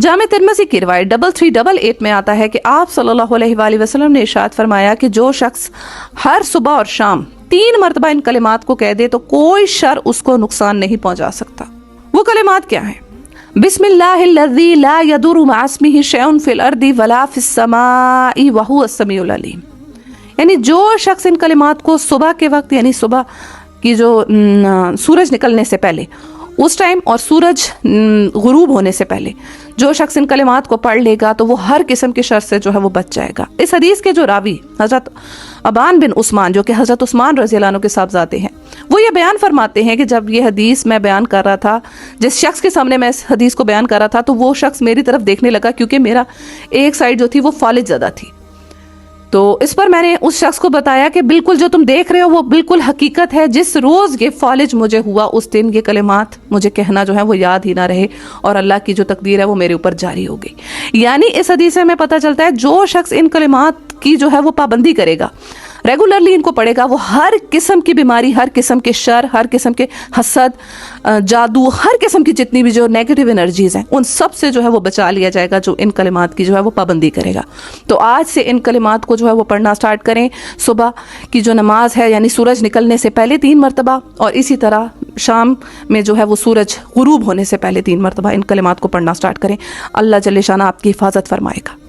जामे तिरमिज़ी की रिवायत 3388 में आता है कि आप सल्लल्लाहु अलैहि वसल्लम ने इरशाद फरमाया कि जो शख्स हर सुबह और शाम 3 मरतबा इन कलिमात को कह दे तो कोई शर उसको नुकसान नहीं पहुंचा सकता। वो कलिमात क्या है? बिस्मिल्लाहिल्लज़ी ला यदुरु मअ इस्मिही शैउन फिल अर्दि वला फिस समाई व हुवस समीउल अलीम। यानी जो शख्स इन कलिमात को सुबह के वक्त, यानी सुबह की जो सूरज निकलने से पहले उस टाइम और सूरज गुरूब होने से पहले जो शख्स इन कलिमात को पढ़ लेगा तो वो हर किस्म के शर से जो है वो बच जाएगा। इस हदीस के जो रावी हज़रत अबान बिन उस्मान, जो कि हज़रत उस्मान रज़ी अल्लाह अन्हु के साहबज़ादे हैं, वो ये बयान फरमाते हैं कि जब ये हदीस मैं बयान कर रहा था, जिस शख्स के सामने मैं इस हदीस को बयान कर रहा था, तो वो शख्स मेरी तरफ देखने लगा क्योंकि मेरा एक साइड जो थी वो फालिज ज़्यादा थी। तो इस पर मैंने उस शख्स को बताया कि बिल्कुल जो तुम देख रहे हो वो बिल्कुल हकीकत है। जिस रोज़ ये फालिज मुझे हुआ उस दिन ये कलिमात मुझे कहना जो है वो याद ही ना रहे और अल्लाह की जो तकदीर है वो मेरे ऊपर जारी हो गई। यानी इस हदीस से हमें पता चलता है जो शख्स इन कलिमात की जो है वो पाबंदी करेगा, रेगुलरली इनको पढ़ेगा, वो हर किस्म की बीमारी, हर किस्म के शर, हर किस्म के हसद, जादू, हर किस्म की जितनी भी जो नेगेटिव एनर्जीज़ हैं उन सब से जो है वो बचा लिया जाएगा जो इन कलिमात की जो है वो पाबंदी करेगा। तो आज से इन कलिमात को जो है वो पढ़ना स्टार्ट करें। सुबह की जो नमाज है यानी सूरज निकलने से पहले 3 मरतबा, और इसी तरह शाम में जो है वो सूरज गुरूब होने से पहले 3 मरतबा इन कलिमात को पढ़ना स्टार्ट करें। अल्लाह जल्ले शाना आपकी हिफाजत फरमाएगा।